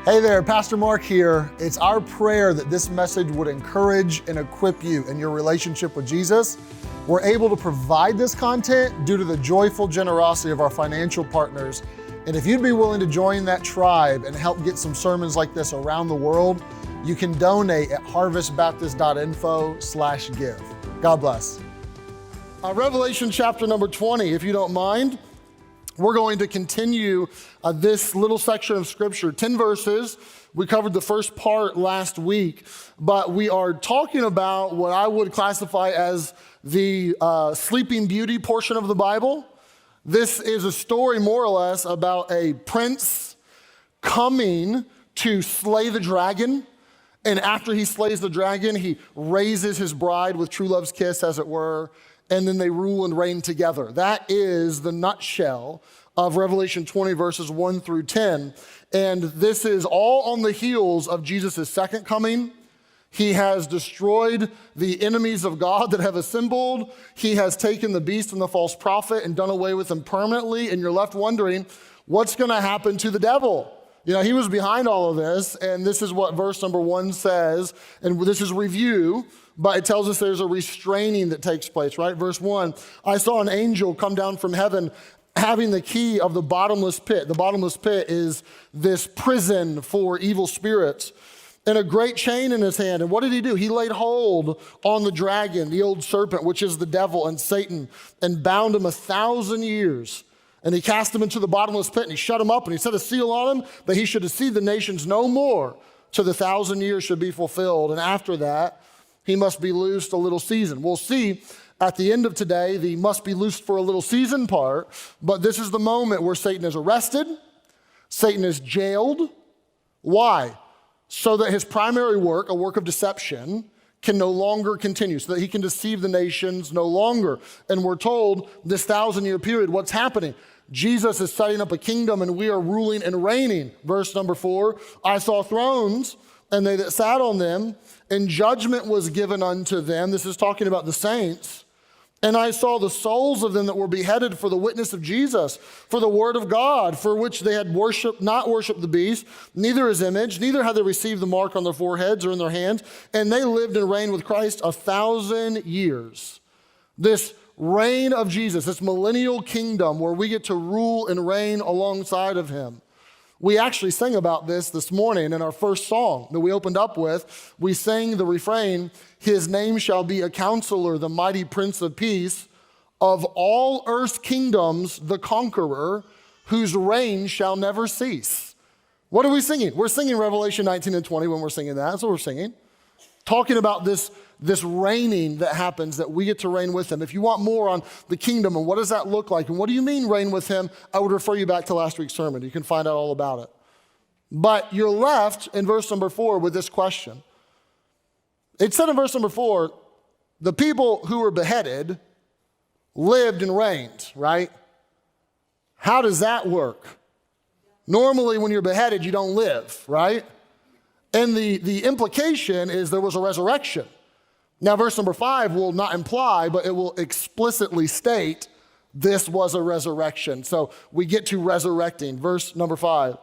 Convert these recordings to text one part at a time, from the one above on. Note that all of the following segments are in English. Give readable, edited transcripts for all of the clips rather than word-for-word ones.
Hey there, Pastor Marc here. It's our prayer that this message would encourage and equip you in your relationship with Jesus. We're able to provide this content due to the joyful generosity of our financial partners. And if you'd be willing to join that tribe and help get some sermons like this around the world, you can donate at harvestbaptist.info/give. God bless. Revelation chapter number 20, if you don't mind. We're going to continue this little section of scripture, 10 verses. We covered the first part last week, but we are talking about what I would classify as the Sleeping Beauty portion of the Bible. This is a story more or less about a prince coming to slay the dragon. And after he slays the dragon, he raises his bride with true love's kiss, as it were, and then they rule and reign together. That is the nutshell of Revelation 20, verses 1 through 10. And this is all on the heels of Jesus' second coming. He has destroyed the enemies of God that have assembled. He has taken the beast and the false prophet and done away with them permanently. And you're left wondering, what's going to happen to the devil? You know, he was behind all of this, and this is what verse number 1 says, and this is review, but it tells us there's a restraining that takes place, right? Verse 1, I saw an angel come down from heaven having the key of the bottomless pit. The bottomless pit is this prison for evil spirits, and a great chain in his hand. And what did he do? He laid hold on the dragon, the old serpent, which is the devil and Satan, and bound him 1,000 years. And he cast him into the bottomless pit, and he shut him up, and he set a seal on him that he should deceive the nations no more till the 1,000 years should be fulfilled. And after that, he must be loosed a little season. We'll see at the end of today the must be loosed for a little season part, but this is the moment where Satan is arrested, Satan is jailed. Why? So that his primary work, a work of deception, can no longer continue, so that he can deceive the nations no longer. And we're told this 1,000-year period, what's happening? Jesus is setting up a kingdom and we are ruling and reigning. Verse number 4, I saw thrones and they that sat on them, and judgment was given unto them. This is talking about the saints. And I saw the souls of them that were beheaded for the witness of Jesus, for the word of God, for which they had not worshipped the beast, neither his image, neither had they received the mark on their foreheads or in their hands. And they lived and reigned with Christ 1,000 years. This reign of Jesus, this millennial kingdom where we get to rule and reign alongside of him. We actually sang about this morning in our first song that we opened up with. We sang the refrain, his name shall be a counselor, the mighty prince of peace, of all earth's kingdoms, the conqueror, whose reign shall never cease. What are we singing? We're singing Revelation 19 and 20 when we're singing that. That's what we're singing. Talking about this reigning that happens, that we get to reign with him. If you want more on the kingdom and what does that look like and what do you mean reign with him, I would refer you back to last week's sermon. You can find out all about it. But you're left in verse number 4 with this question. It said in verse number 4, the people who were beheaded lived and reigned, right? How does that work? Normally when you're beheaded, you don't live, right? And the implication is there was a resurrection. Now, verse number 5 will not imply, but it will explicitly state this was a resurrection. So we get to resurrecting. Verse number 5.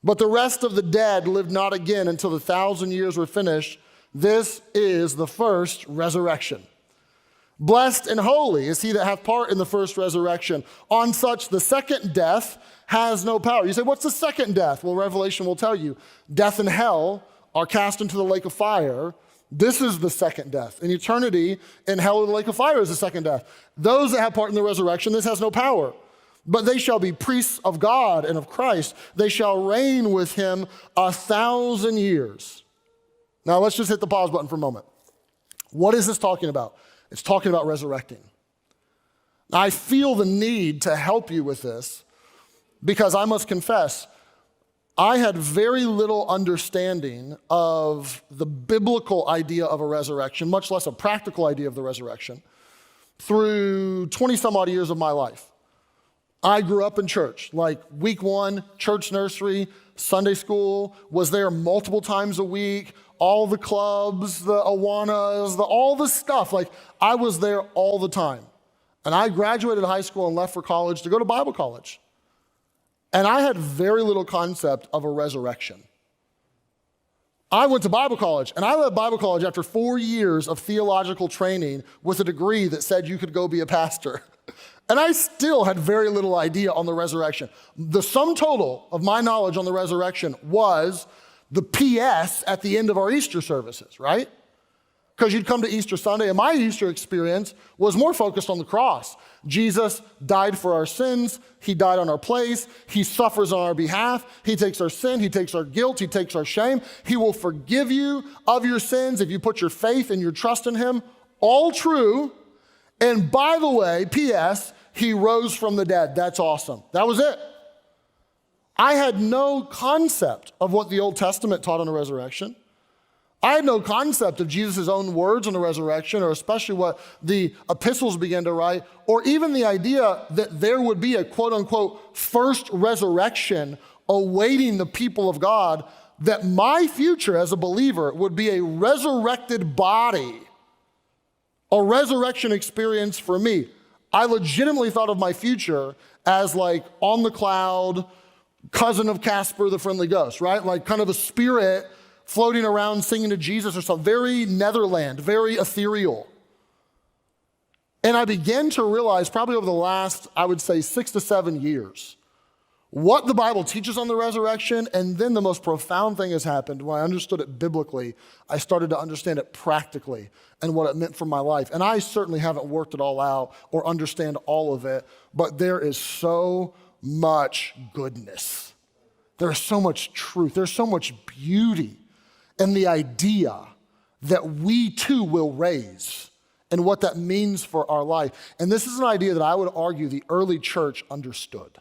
But the rest of the dead lived not again until the 1,000 years were finished. This is the first resurrection. Blessed and holy is he that hath part in the first resurrection. On such the second death has no power. You say, what's the second death? Well, Revelation will tell you. Death and hell are cast into the lake of fire. This is the second death. In eternity, in hell and the lake of fire is the second death. Those that have part in the resurrection, this has no power. But they shall be priests of God and of Christ. They shall reign with him 1,000 years. Now let's just hit the pause button for a moment. What is this talking about? It's talking about resurrecting. Now, I feel the need to help you with this because I must confess, I had very little understanding of the biblical idea of a resurrection, much less a practical idea of the resurrection, through 20 some odd years of my life. I grew up in church, like week 1, church nursery, Sunday school, was there multiple times a week, all the clubs, the Awanas, all the stuff. Like I was there all the time. And I graduated high school and left for college to go to Bible college. And I had very little concept of a resurrection. I went to Bible college, and I left Bible college after 4 years of theological training with a degree that said you could go be a pastor. And I still had very little idea on the resurrection. The sum total of my knowledge on the resurrection was the PS at the end of our Easter services, right? Because you'd come to Easter Sunday, and my Easter experience was more focused on the cross. Jesus died for our sins. He died on our place. He suffers on our behalf. He takes our sin. He takes our guilt. He takes our shame. He will forgive you of your sins if you put your faith and your trust in him. All true. And by the way, P.S., he rose from the dead. That's awesome. That was it. I had no concept of what the Old Testament taught on the resurrection. I had no concept of Jesus' own words on the resurrection, or especially what the epistles began to write, or even the idea that there would be a quote-unquote first resurrection awaiting the people of God, that my future as a believer would be a resurrected body, a resurrection experience for me. I legitimately thought of my future as like on the cloud, cousin of Casper the Friendly Ghost, right? Like kind of a spirit floating around singing to Jesus or something, very Netherland, very ethereal. And I began to realize probably over the last, I would say 6 to 7 years, what the Bible teaches on the resurrection. And then the most profound thing has happened. When I understood it biblically, I started to understand it practically and what it meant for my life. And I certainly haven't worked it all out or understand all of it, but there is so much goodness. There's so much truth. There's so much beauty in the idea that we too will raise and what that means for our life. And this is an idea that I would argue the early church understood.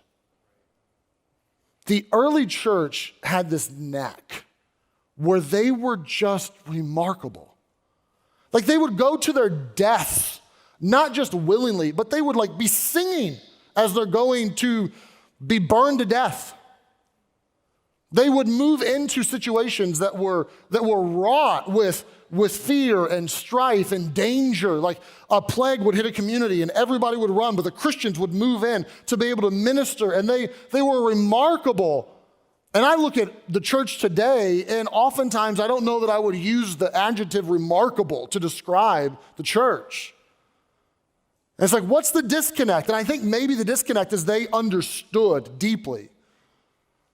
The early church had this knack where they were just remarkable. Like they would go to their deaths, not just willingly, but they would like be singing as they're going to be burned to death. They would move into situations that were wrought with fear and strife and danger. Like a plague would hit a community and everybody would run, but the Christians would move in to be able to minister, and they were remarkable. And I look at the church today, and oftentimes I don't know that I would use the adjective remarkable to describe the church. And it's like, what's the disconnect? And I think maybe the disconnect is they understood deeply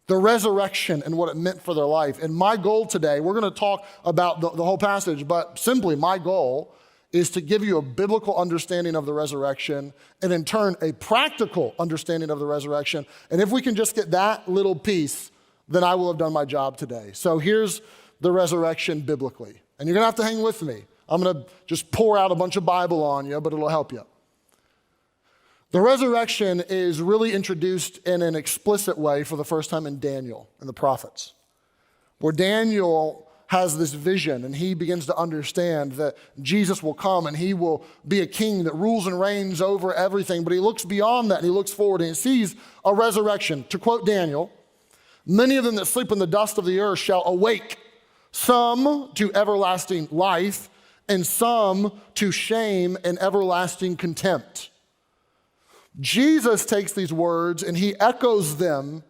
the resurrection and what it meant for their life. And my goal today, we're going to talk about the whole passage, but simply my goal is to give you a biblical understanding of the resurrection and in turn a practical understanding of the resurrection. And if we can just get that little piece, then I will have done my job today. So here's the resurrection biblically. And you're going to have to hang with me. I'm going to just pour out a bunch of Bible on you, but it'll help you. The resurrection is really introduced in an explicit way for the first time in Daniel and the prophets, where Daniel has this vision and he begins to understand that Jesus will come and he will be a king that rules and reigns over everything. But he looks beyond that and he looks forward and he sees a resurrection. To quote Daniel, many of them that sleep in the dust of the earth shall awake, some to everlasting life and some to shame and everlasting contempt. Jesus takes these words and he echoes them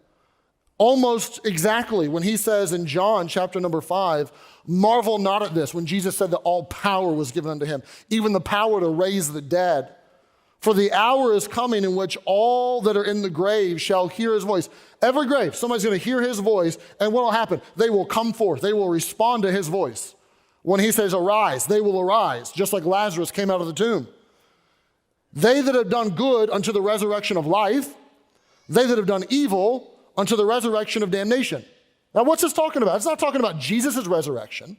almost exactly when he says in John chapter number 5, marvel not at this, when Jesus said that all power was given unto him, even the power to raise the dead. For the hour is coming in which all that are in the grave shall hear his voice. Every grave, somebody's going to hear his voice, and what will happen? They will come forth. They will respond to his voice. When he says arise, they will arise, just like Lazarus came out of the tomb. They that have done good unto the resurrection of life, they that have done evil unto the resurrection of damnation. Now, what's this talking about? It's not talking about Jesus' resurrection.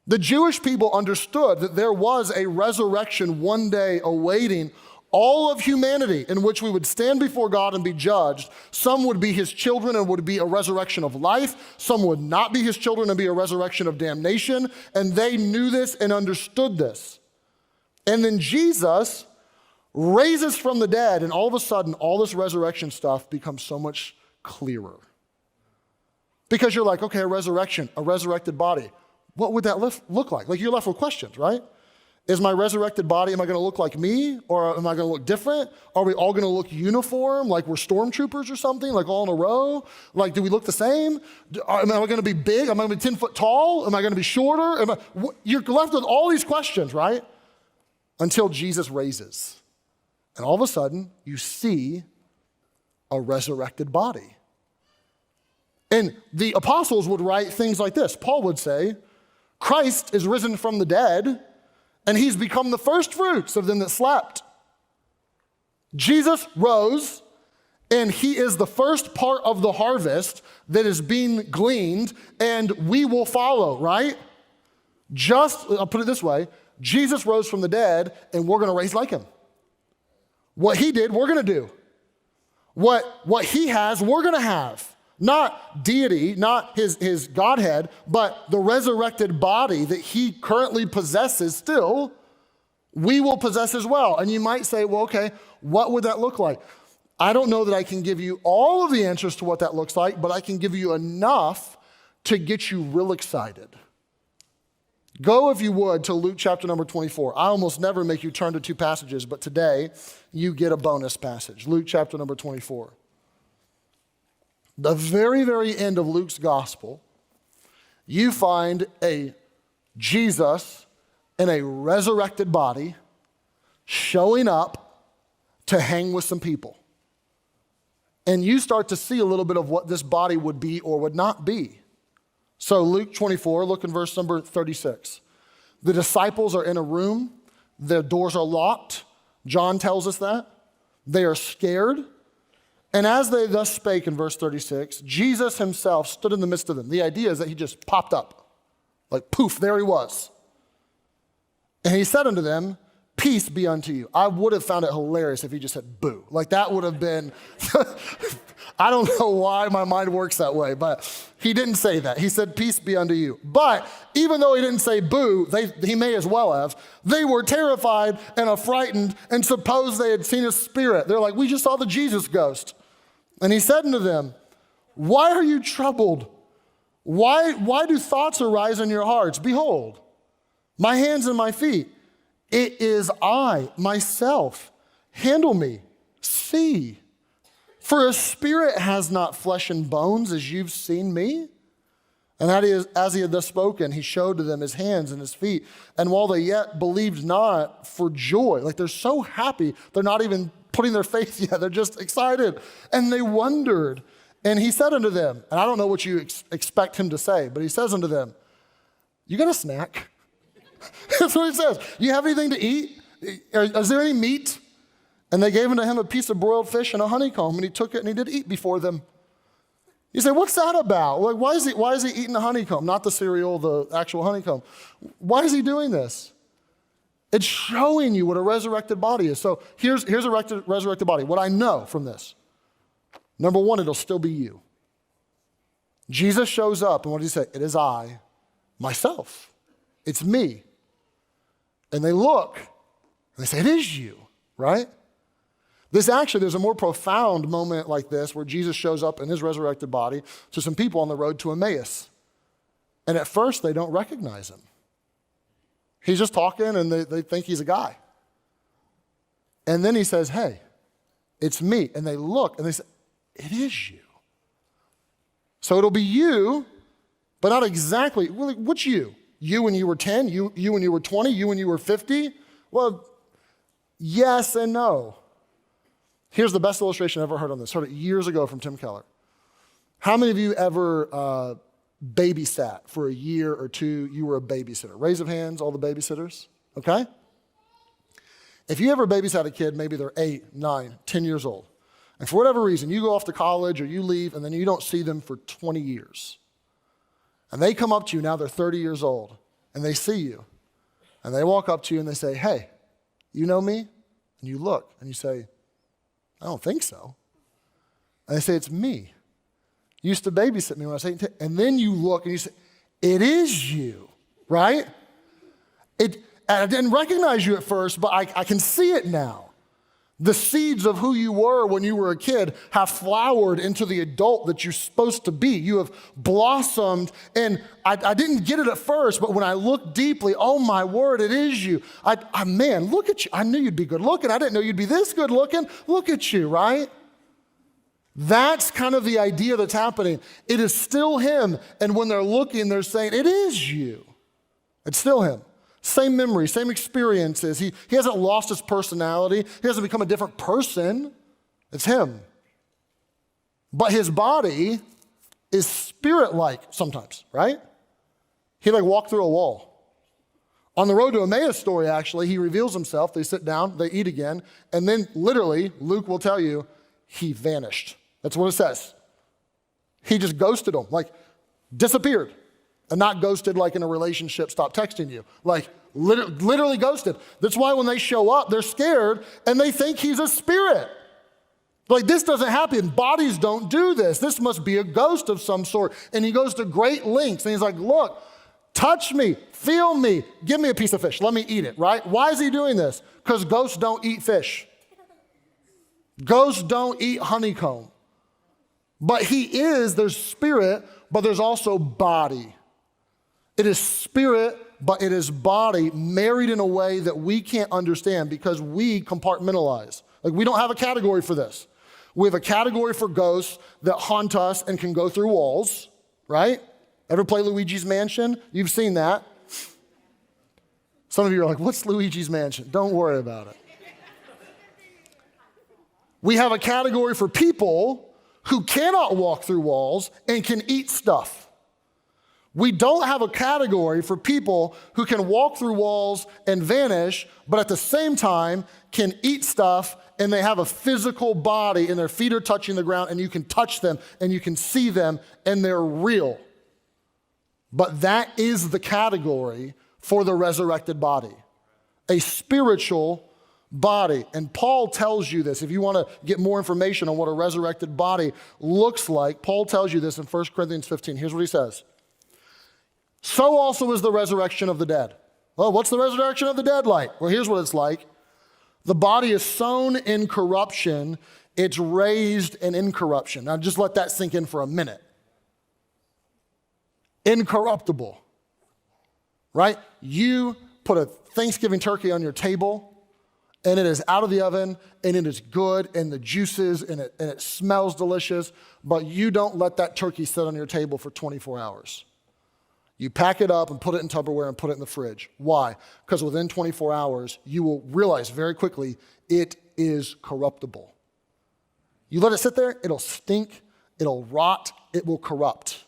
The Jewish people understood that there was a resurrection one day awaiting all of humanity in which we would stand before God and be judged. Some would be his children and would be a resurrection of life. Some would not be his children and be a resurrection of damnation. And they knew this and understood this. And then Jesus raises from the dead, and all of a sudden, all this resurrection stuff becomes so much clearer. Because you're like, okay, a resurrection, a resurrected body. What would that look like? Like you're left with questions, right? Is my resurrected body, am I going to look like me? Or am I going to look different? Are we all going to look uniform, like we're stormtroopers or something, like all in a row? Like, do we look the same? Am I going to be big? Am I going to be 10 foot tall? Am I going to be shorter? You're left with all these questions, right? Until Jesus raises. And all of a sudden, you see a resurrected body. And the apostles would write things like this. Paul would say, Christ is risen from the dead, and he's become the first fruits of them that slept. Jesus rose, and he is the first part of the harvest that is being gleaned, and we will follow, right? I'll put it this way, Jesus rose from the dead, and we're gonna raise like him. What he did, we're gonna do. What he has, we're gonna have. Not deity, not his Godhead, but the resurrected body that he currently possesses still, we will possess as well. And you might say, well, okay, what would that look like? I don't know that I can give you all of the answers to what that looks like, but I can give you enough to get you real excited. Go, if you would, to Luke chapter number 24. I almost never make you turn to two passages, but today you get a bonus passage. Luke chapter number 24. The very, very end of Luke's gospel, you find a Jesus in a resurrected body showing up to hang with some people. And you start to see a little bit of what this body would be or would not be. So Luke 24, look in verse number 36. The disciples are in a room. Their doors are locked. John tells us that. They are scared. And as they thus spake in verse 36, Jesus himself stood in the midst of them. The idea is that he just popped up. Like poof, there he was. And he said unto them, peace be unto you. I would have found it hilarious if he just said boo. Like that would have been, I don't know why my mind works that way, but he didn't say that. He said, peace be unto you. But even though he didn't say boo, he may as well have, they were terrified and affrighted and supposed they had seen a spirit. They're like, we just saw the Jesus ghost. And he said unto them, why are you troubled? Why do thoughts arise in your hearts? Behold, my hands and my feet. It is I, myself. Handle me. See. For a spirit has not flesh and bones as you've seen me. And as he had thus spoken, he showed to them his hands and his feet. And while they yet believed not for joy, like they're so happy, they're not even putting their faith yet. They're just excited. And they wondered. And he said unto them, and I don't know what you expect him to say, but he says unto them, you got a snack? That's what he says. You have anything to eat? Is there any meat? And they gave unto him a piece of broiled fish and a honeycomb, and he took it and he did eat before them. You say, what's that about? Like, why is he eating the honeycomb? Not the cereal, the actual honeycomb. Why is he doing this? It's showing you what a resurrected body is. So here's a resurrected body. What I know from this. Number one, it'll still be you. Jesus shows up, and what does he say? It is I, myself. It's me. And they look, and they say, it is you, right? There's a more profound moment like this where Jesus shows up in his resurrected body to some people on the road to Emmaus. And at first, they don't recognize him. He's just talking, and they think he's a guy. And then he says, hey, it's me. And they look, and they say, it is you. So it'll be you, but not exactly. What's you? You when you were 10? You when you were 20? You when you were 50? Well, yes and no. Here's the best illustration I ever heard on this. Heard it years ago from Tim Keller. How many of you ever babysat for a year or two? You were a babysitter. Raise of hands, all the babysitters, okay? If you ever babysat a kid, maybe they're 8, 9, 10 years old, and for whatever reason, you go off to college or you leave, and then you don't see them for 20 years. And they come up to you, now they're 30 years old, and they see you. And they walk up to you and they say, hey, you know me? And you look and you say, I don't think so. And they say, it's me. You used to babysit me when I was 8. And then you look and you say, it is you, right? I didn't recognize you at first, but I can see it now. The seeds of who you were when you were a kid have flowered into the adult that you're supposed to be. You have blossomed, and I didn't get it at first, but when I looked deeply, oh my word, it is you. Man, look at you. I knew you'd be good looking. I didn't know you'd be this good looking. Look at you, right? That's kind of the idea that's happening. It is still him, and when they're looking, they're saying, it is you. It's still him. Same memories, same experiences. He hasn't lost his personality. He hasn't become a different person. It's him. But his body is spirit-like sometimes, right? He walked through a wall. On the road to Emmaus story, actually, he reveals himself. They sit down, they eat again, and then literally, Luke will tell you, he vanished. That's what it says. He just ghosted them, disappeared. And not ghosted like in a relationship, stop texting you. Literally ghosted. That's why when they show up, they're scared and they think he's a spirit. This doesn't happen. Bodies don't do this. This must be a ghost of some sort. And he goes to great lengths and he's like, look, touch me, feel me, give me a piece of fish. Let me eat it, right? Why is he doing this? Because ghosts don't eat fish. Ghosts don't eat honeycomb. But there's spirit, but there's also body. It is spirit, but it is body married in a way that we can't understand because we compartmentalize. We don't have a category for this. We have a category for ghosts that haunt us and can go through walls, right? Ever play Luigi's Mansion? You've seen that. Some of you are like, what's Luigi's Mansion? Don't worry about it. We have a category for people who cannot walk through walls and can eat stuff. We don't have a category for people who can walk through walls and vanish, but at the same time can eat stuff and they have a physical body and their feet are touching the ground and you can touch them and you can see them and they're real. But that is the category for the resurrected body, a spiritual body. And Paul tells you this. If you want to get more information on what a resurrected body looks like, Paul tells you this in 1 Corinthians 15. Here's what he says. So also is the resurrection of the dead. Well, what's the resurrection of the dead like? Well, here's what it's like. The body is sown in corruption. It's raised in incorruption. Now just let that sink in for a minute. Incorruptible, right? You put a Thanksgiving turkey on your table and it is out of the oven and it is good and the juices and it smells delicious, but you don't let that turkey sit on your table for 24 hours. You pack it up and put it in Tupperware and put it in the fridge. Why? Because within 24 hours, you will realize very quickly it is corruptible. You let it sit there, it'll stink, it'll rot, it will corrupt.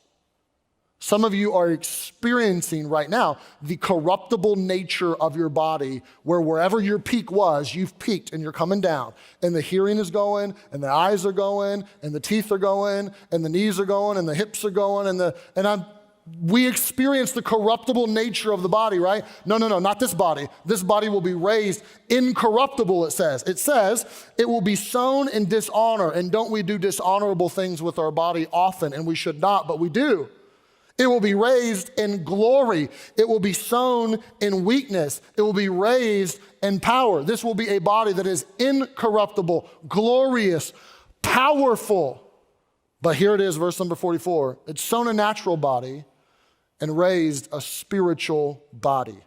Some of you are experiencing right now the corruptible nature of your body where wherever your peak was, you've peaked and you're coming down. And the hearing is going, and the eyes are going, and the teeth are going, and the knees are going, and the hips are going, we experience the corruptible nature of the body, right? No, not this body. This body will be raised incorruptible, it says. It says it will be sown in dishonor. And don't we do dishonorable things with our body often? And we should not, but we do. It will be raised in glory. It will be sown in weakness. It will be raised in power. This will be a body that is incorruptible, glorious, powerful. But here it is, verse number 44. It's sown a natural body and raised a spiritual body.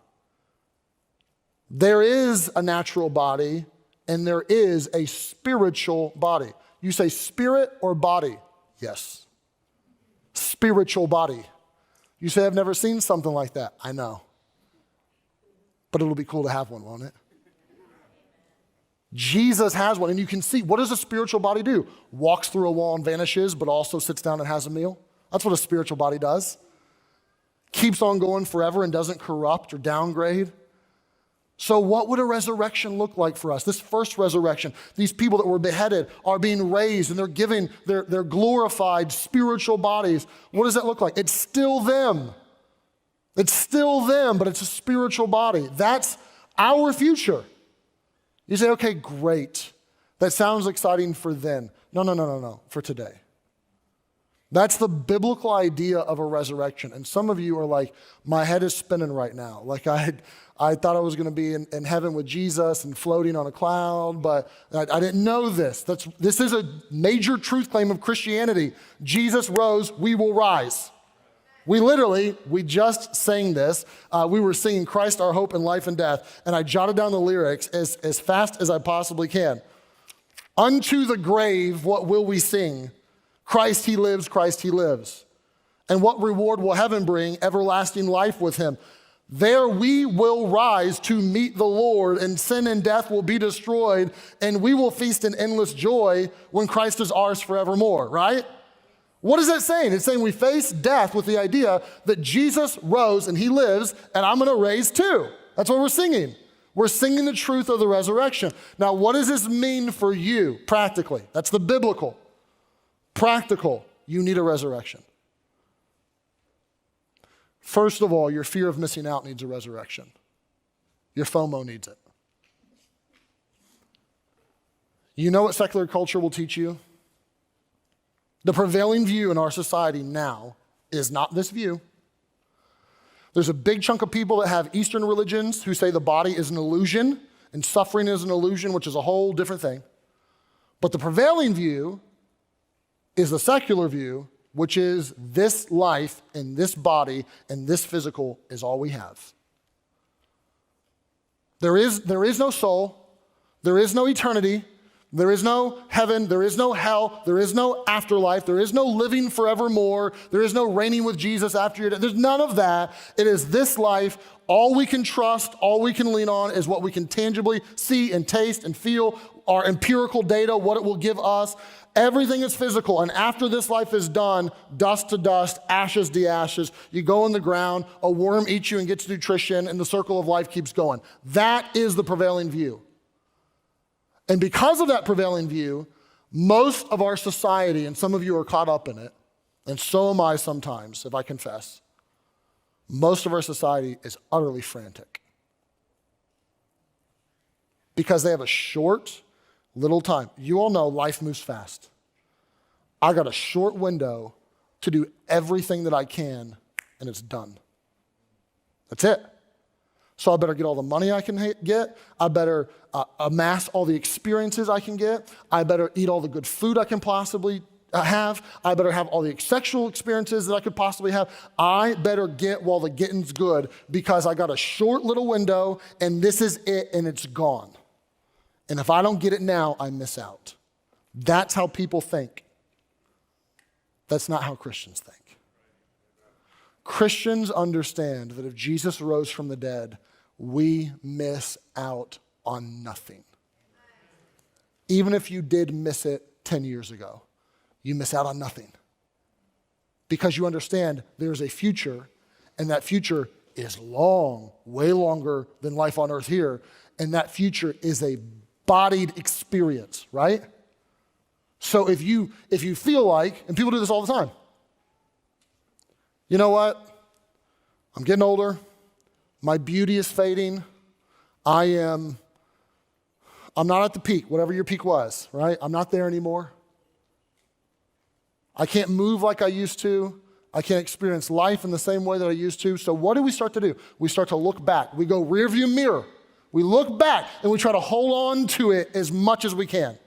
There is a natural body and there is a spiritual body. You say spirit or body? Yes. Spiritual body. You say, I've never seen something like that. I know. But it'll be cool to have one, won't it? Jesus has one, and you can see, what does a spiritual body do? Walks through a wall and vanishes, but also sits down and has a meal. That's what a spiritual body does. Keeps on going forever and doesn't corrupt or downgrade. So what would a resurrection look like for us? This first resurrection, these people that were beheaded are being raised and they're giving their glorified spiritual bodies. What does that look like? It's still them. It's still them, but it's a spiritual body. That's our future. You say, okay, great. That sounds exciting for then. No, for today. That's the biblical idea of a resurrection. And some of you are like, my head is spinning right now. Like I thought I was going to be in heaven with Jesus and floating on a cloud, but I didn't know this. This is a major truth claim of Christianity. Jesus rose, we will rise. We just sang this. We were singing Christ, our hope in life and death, and I jotted down the lyrics as fast as I possibly can. Unto the grave, what will we sing? Christ he lives, Christ he lives. And what reward will heaven bring? Everlasting life with him. There we will rise to meet the Lord, and sin and death will be destroyed, and we will feast in endless joy when Christ is ours forevermore, right? What is that saying? It's saying we face death with the idea that Jesus rose and he lives, and I'm going to raise too. That's what we're singing. We're singing the truth of the resurrection. Now, what does this mean for you practically? That's the biblical. Practical, you need a resurrection. First of all, your fear of missing out needs a resurrection. Your FOMO needs it. You know what secular culture will teach you? The prevailing view in our society now is not this view. There's a big chunk of people that have Eastern religions who say the body is an illusion and suffering is an illusion, which is a whole different thing. But the prevailing view is the secular view, which is this life and this body and this physical is all we have. There is no soul. There is no eternity. There is no heaven, there is no hell, there is no afterlife, there is no living forevermore, there is no reigning with Jesus after your death. There's none of that. It is this life. All we can trust, all we can lean on is what we can tangibly see and taste and feel, our empirical data, what it will give us. Everything is physical, and after this life is done, dust to dust, ashes to ashes, you go in the ground, a worm eats you and gets nutrition, and the circle of life keeps going. That is the prevailing view. And because of that prevailing view, most of our society, and some of you are caught up in it, and so am I sometimes, if I confess, most of our society is utterly frantic. Because they have a short, little time. You all know life moves fast. I got a short window to do everything that I can, and it's done. That's it. So I better get all the money I can get. I better amass all the experiences I can get. I better eat all the good food I can possibly have. I better have all the sexual experiences that I could possibly have. I better get while the getting's good because I got a short little window and this is it and it's gone. And if I don't get it now, I miss out. That's how people think. That's not how Christians think. Christians understand that if Jesus rose from the dead, we miss out on nothing. Even if you did miss it 10 years ago, you miss out on nothing. Because you understand there's a future, and that future is long, way longer than life on earth here, and that future is a bodied experience, right? So if you feel like, and people do this all the time, you know what? I'm getting older. My beauty is fading. I'm not at the peak, whatever your peak was, right? I'm not there anymore. I can't move like I used to. I can't experience life in the same way that I used to. So what do we start to do? We start to look back. We go rear view mirror. We look back and we try to hold on to it as much as we can.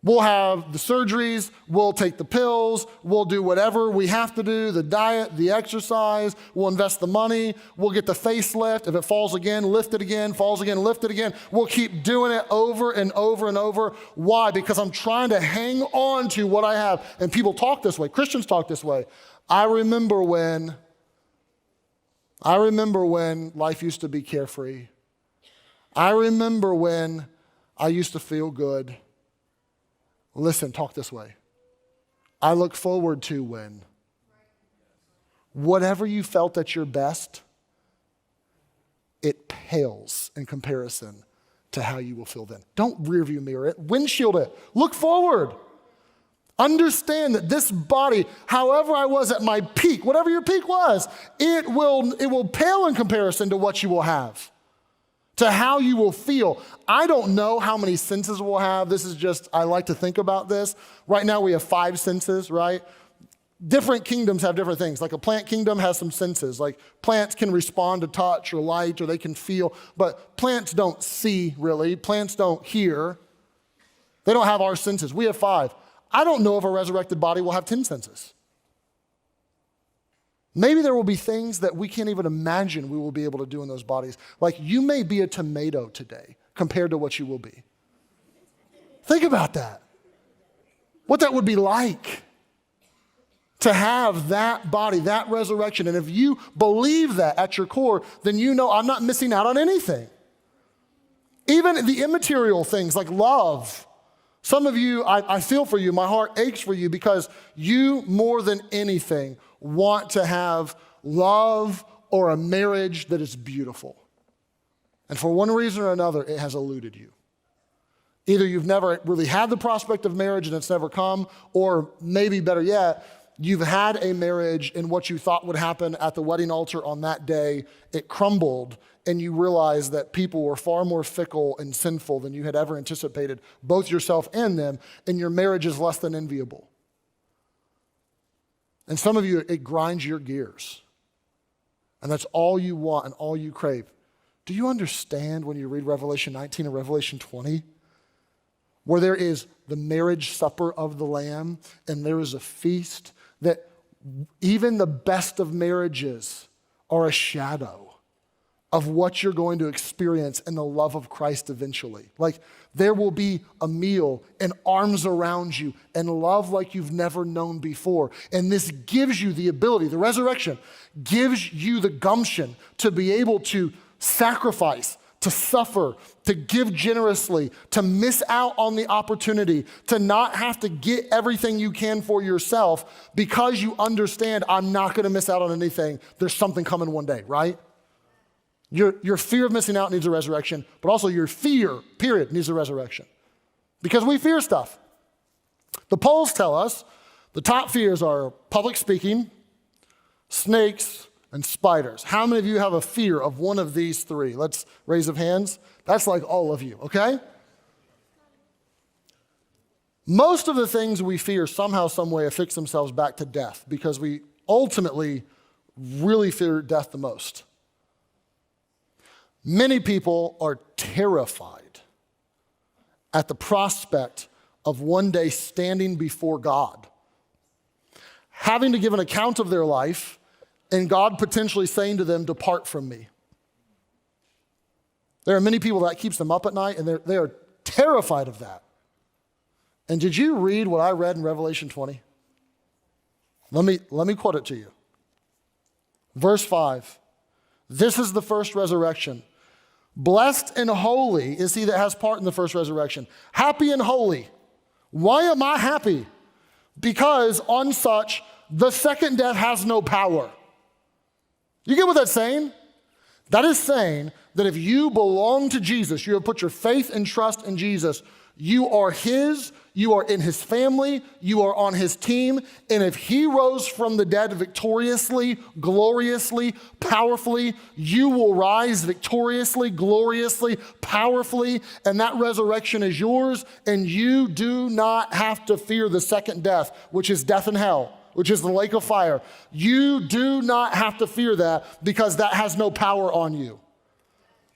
We'll have the surgeries, we'll take the pills, we'll do whatever we have to do, the diet, the exercise, we'll invest the money, we'll get the facelift. If it falls again, lift it again, falls again, lift it again. We'll keep doing it over and over and over. Why? Because I'm trying to hang on to what I have. And people talk this way, Christians talk this way. I remember when life used to be carefree. I remember when I used to feel good. Listen, talk this way. I look forward to when. Whatever you felt at your best, it pales in comparison to how you will feel then. Don't rearview mirror it, windshield it. Look forward. Understand that this body, however I was at my peak, whatever your peak was, it will pale in comparison to what you will have. to how you will feel. I don't know how many senses we'll have. This is just, I like to think about this. Right now we have 5 senses, right? Different kingdoms have different things. Like a plant kingdom has some senses. Like plants can respond to touch or light, or they can feel, but plants don't see really. Plants don't hear. They don't have our senses. We have 5. I don't know if a resurrected body will have 10 senses. Maybe there will be things that we can't even imagine we will be able to do in those bodies. Like you may be a tomato today compared to what you will be. Think about that. What that would be like to have that body, that resurrection. And if you believe that at your core, then you know I'm not missing out on anything. Even the immaterial things like love. Some of you, I feel for you, my heart aches for you because you more than anything want to have love or a marriage that is beautiful. And for one reason or another, it has eluded you. Either you've never really had the prospect of marriage and it's never come, or maybe better yet, you've had a marriage and what you thought would happen at the wedding altar on that day, it crumbled, and you realize that people were far more fickle and sinful than you had ever anticipated, both yourself and them, and your marriage is less than enviable. And some of you, it grinds your gears. And that's all you want and all you crave. Do you understand when you read Revelation 19 and Revelation 20? Where there is the marriage supper of the Lamb and there is a feast, that even the best of marriages are a shadow of what you're going to experience in the love of Christ eventually. Like there will be a meal and arms around you and love like you've never known before. And this gives you the ability, the resurrection gives you the gumption to be able to sacrifice, to suffer, to give generously, to miss out on the opportunity, to not have to get everything you can for yourself because you understand I'm not gonna miss out on anything. There's something coming one day, right? Your fear of missing out needs a resurrection, but also your fear, period, needs a resurrection. Because we fear stuff. The polls tell us the top fears are public speaking, snakes, and spiders. How many of you have a fear of one of these 3? Let's raise of hands. That's like all of you, okay? Most of the things we fear somehow, some way affix themselves back to death because we ultimately really fear death the most. Many people are terrified at the prospect of one day standing before God, having to give an account of their life, and God potentially saying to them, "Depart from me." There are many people that keeps them up at night, and they are terrified of that. And did you read what I read in Revelation 20? Let me quote it to you. Verse 5, "This is the first resurrection. Blessed and holy is he that has part in the first resurrection. Happy and holy." Why am I happy? Because on such, the second death has no power. You get what that's saying? That is saying that if you belong to Jesus, you have put your faith and trust in Jesus, you are his, you are in his family, you are on his team, and if he rose from the dead victoriously, gloriously, powerfully, you will rise victoriously, gloriously, powerfully, and that resurrection is yours, and you do not have to fear the second death, which is death and hell, which is the lake of fire. You do not have to fear that because that has no power on you.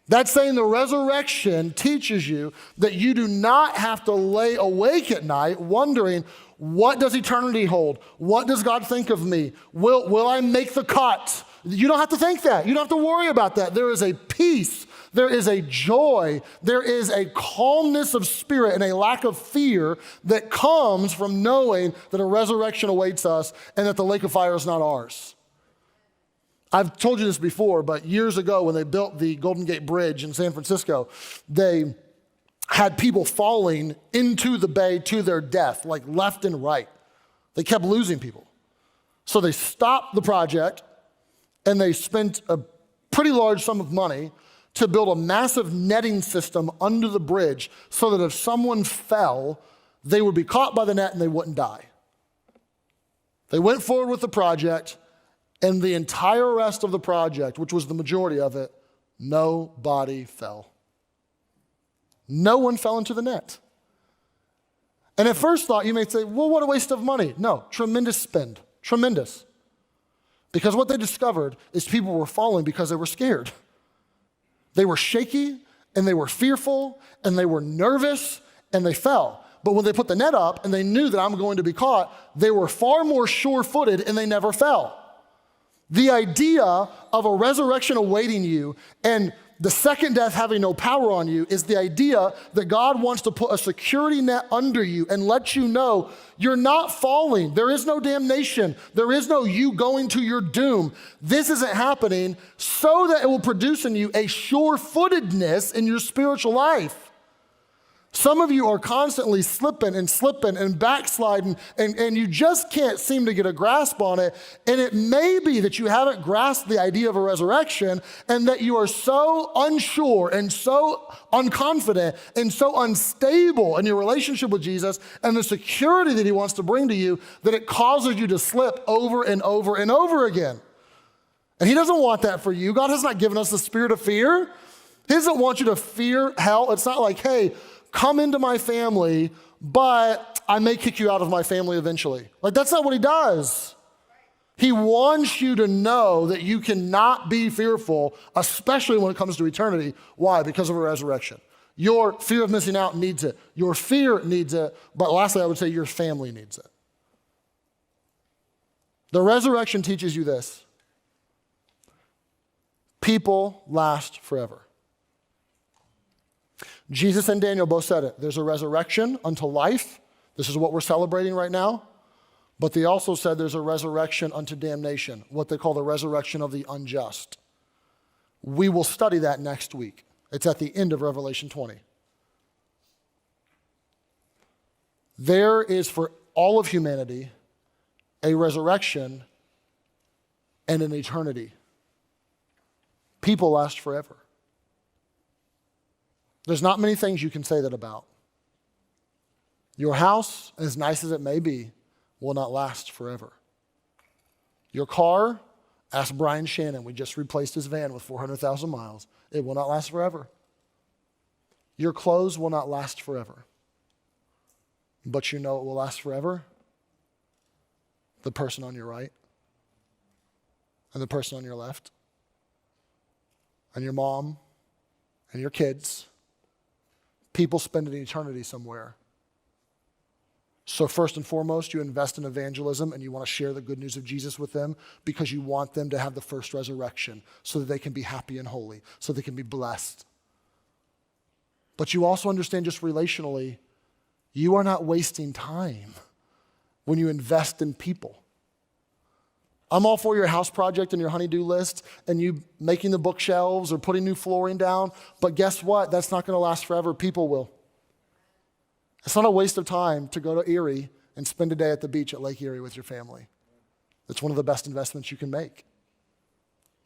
That's saying the resurrection teaches you that you do not have to lay awake at night wondering, what does eternity hold? What does God think of me? Will I make the cut? You don't have to think that. You don't have to worry about that. There is a peace. There is a joy. There is a calmness of spirit and a lack of fear that comes from knowing that a resurrection awaits us and that the lake of fire is not ours. I've told you this before, but years ago when they built the Golden Gate Bridge in San Francisco, they had people falling into the bay to their death, like left and right. They kept losing people. So they stopped the project and they spent a pretty large sum of money to build a massive netting system under the bridge so that if someone fell, they would be caught by the net and they wouldn't die. They went forward with the project, and the entire rest of the project, which was the majority of it, Nobody fell. No one fell into the net. And at first thought, you may say, well, what a waste of money. No, tremendous spend, tremendous. Because what they discovered is people were falling because they were scared. They were shaky, and they were fearful, and they were nervous, and they fell. But when they put the net up and they knew that I'm going to be caught, they were far more sure-footed and they never fell. The idea of a resurrection awaiting you and the second death having no power on you is the idea that God wants to put a security net under you and let you know you're not falling. There is no damnation. There is no you going to your doom. This isn't happening so that it will produce in you a sure-footedness in your spiritual life. Some of you are constantly slipping and backsliding, and you just can't seem to get a grasp on it. And it may be that you haven't grasped the idea of a resurrection and that you are so unsure and so unconfident and so unstable in your relationship with Jesus and the security that he wants to bring to you that it causes you to slip over and over and over again. And he doesn't want that for you. God has not given us the spirit of fear. He doesn't want you to fear hell. It's not like, hey, come into my family, but I may kick you out of my family eventually. Like, that's not what he does. He wants you to know that you cannot be fearful, especially when it comes to eternity. Why? Because of a resurrection. Your fear of missing out needs it. Your fear needs it. But lastly, I would say your family needs it. The resurrection teaches you this. People last forever. Jesus and Daniel both said it. There's a resurrection unto life. This is what we're celebrating right now. But they also said there's a resurrection unto damnation, what they call the resurrection of the unjust. We will study that next week. It's at the end of Revelation 20. There is for all of humanity a resurrection and an eternity. People last forever. There's not many things you can say that about. Your house, as nice as it may be, will not last forever. Your car, ask Brian Shannon, we just replaced his van with 400,000 miles. It will not last forever. Your clothes will not last forever. But you know it will last forever? The person on your right, and the person on your left, and your mom, and your kids. People spend an eternity somewhere. So first and foremost, you invest in evangelism and you want to share the good news of Jesus with them because you want them to have the first resurrection so that they can be happy and holy, so they can be blessed. But you also understand just relationally, you are not wasting time when you invest in people. I'm all for your house project and your honey-do list and you making the bookshelves or putting new flooring down, but guess what? That's not going to last forever. People will. It's not a waste of time to go to Erie and spend a day at the beach at Lake Erie with your family. It's one of the best investments you can make.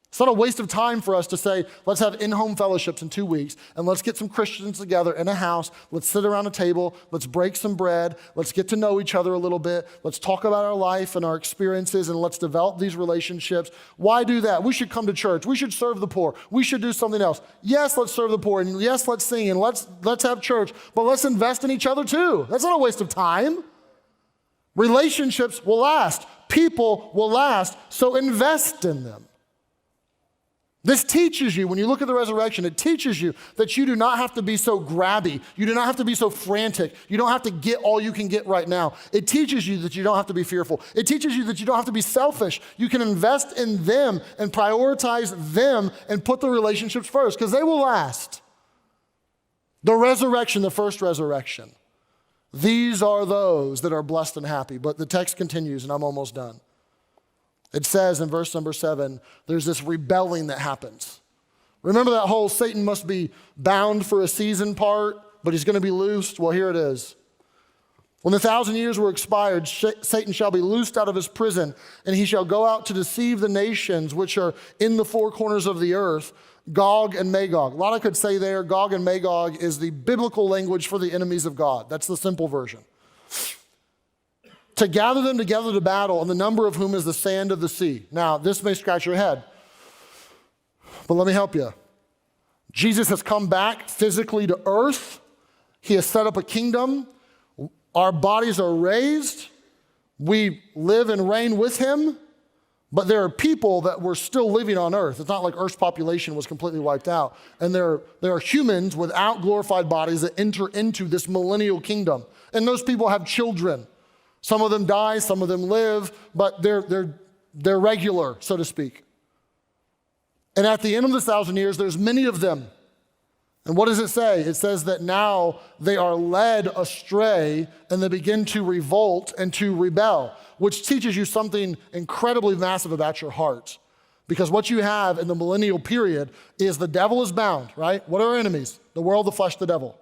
It's not a waste of time for us to say, let's have in-home fellowships in 2 weeks, and let's get some Christians together in a house. Let's sit around a table. Let's break some bread. Let's get to know each other a little bit. Let's talk about our life and our experiences, and let's develop these relationships. Why do that? We should come to church. We should serve the poor. We should do something else. Yes, let's serve the poor, and yes, let's sing, and let's have church, but let's invest in each other too. That's not a waste of time. Relationships will last. People will last, so invest in them. This teaches you, when you look at the resurrection, it teaches you that you do not have to be so grabby. You do not have to be so frantic. You don't have to get all you can get right now. It teaches you that you don't have to be fearful. It teaches you that you don't have to be selfish. You can invest in them and prioritize them and put the relationships first because they will last. The resurrection, the first resurrection. These are those that are blessed and happy. But the text continues, and I'm almost done. It says in verse number 7, there's this rebelling that happens. Remember that whole Satan must be bound for a season part, but he's going to be loosed? Well, here it is. When the 1,000 years were expired, Satan shall be loosed out of his prison, and he shall go out to deceive the nations which are in the four corners of the earth, Gog and Magog. A lot I could say there. Gog and Magog is the biblical language for the enemies of God. That's the simple version. To gather them together to battle, and the number of whom is the sand of the sea. Now, this may scratch your head, but let me help you. Jesus has come back physically to earth. He has set up a kingdom. Our bodies are raised. We live and reign with him. But there are people that were still living on earth. It's not like Earth's population was completely wiped out. And there are humans without glorified bodies that enter into this millennial kingdom. And those people have children. Some of them die, some of them live, but they're regular, so to speak. And at the end of the 1,000 years, there's many of them. And what does it say? It says that now they are led astray and they begin to revolt and to rebel, which teaches you something incredibly massive about your heart. Because what you have in the millennial period is the devil is bound, right? What are our enemies? The world, the flesh, the devil.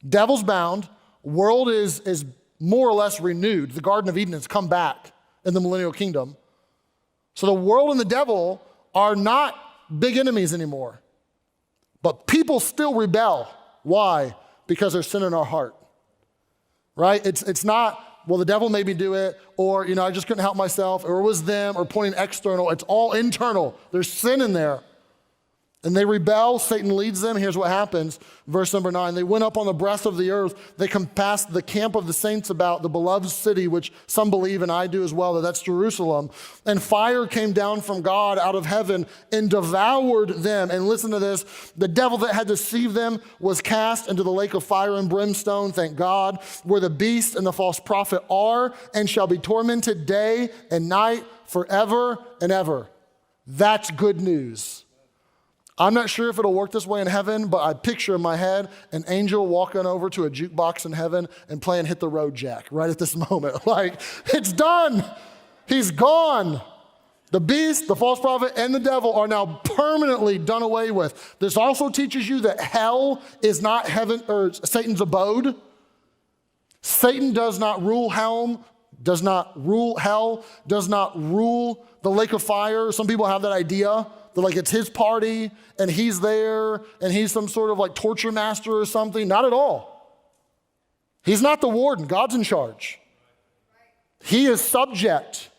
Devil's bound. World is more or less renewed. The Garden of Eden has come back in the millennial kingdom. So the world and the devil are not big enemies anymore. But people still rebel. Why? Because there's sin in our heart, right? It's not, well, the devil made me do it, or, I just couldn't help myself, or it was them, or pointing external. It's all internal. There's sin in there. And they rebel. Satan leads them. Here's what happens. Verse number 9. They went up on the breast of the earth. They compassed the camp of the saints about, the beloved city, which some believe, and I do as well, that's Jerusalem. And fire came down from God out of heaven and devoured them. And listen to this. The devil that had deceived them was cast into the lake of fire and brimstone, thank God, where the beast and the false prophet are and shall be tormented day and night forever and ever. That's good news. I'm not sure if it'll work this way in heaven, but I picture in my head an angel walking over to a jukebox in heaven and playing Hit the Road Jack right at this moment. Like, it's done. He's gone. The beast, the false prophet, and the devil are now permanently done away with. This also teaches you that hell is not heaven or Satan's abode. Satan does not rule hell, does not rule the lake of fire. Some people have that idea. That like it's his party and he's there and he's some sort of like torture master or something. Not at all. He's not the warden. God's in charge. He is subject.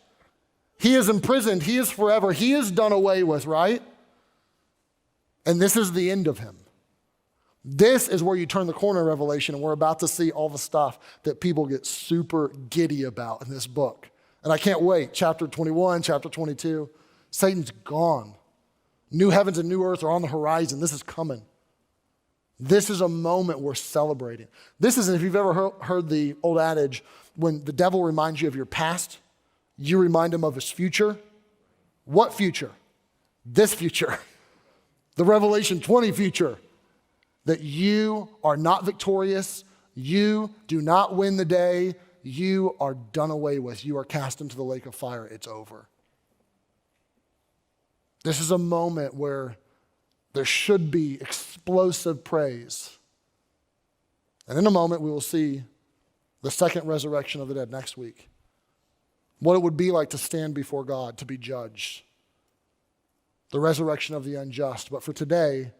He is imprisoned. He is forever. He is done away with, right? And this is the end of him. This is where you turn the corner in Revelation, and we're about to see all the stuff that people get super giddy about in this book. And I can't wait. Chapter 21, chapter 22. Satan's gone. New heavens and new earth are on the horizon. This is coming. This is a moment we're celebrating. This isn't, if you've ever heard the old adage, when the devil reminds you of your past, you remind him of his future. What future? This future. The Revelation 20 future. That you are not victorious. You do not win the day. You are done away with. You are cast into the lake of fire. It's over. This is a moment where there should be explosive praise. And in a moment, we will see the second resurrection of the dead next week. What it would be like to stand before God, to be judged. The resurrection of the unjust. But for today,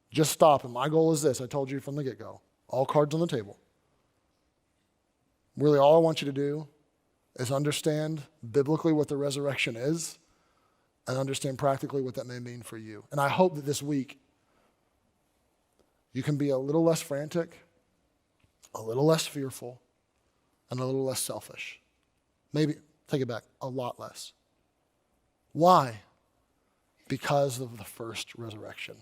just stop. And my goal is this. I told you from the get-go. All cards on the table. Really, all I want you to do is understand biblically what the resurrection is and understand practically what that may mean for you. And I hope that this week you can be a little less frantic, a little less fearful, and a little less selfish. Maybe, take it back, a lot less. Why? Because of the first resurrection.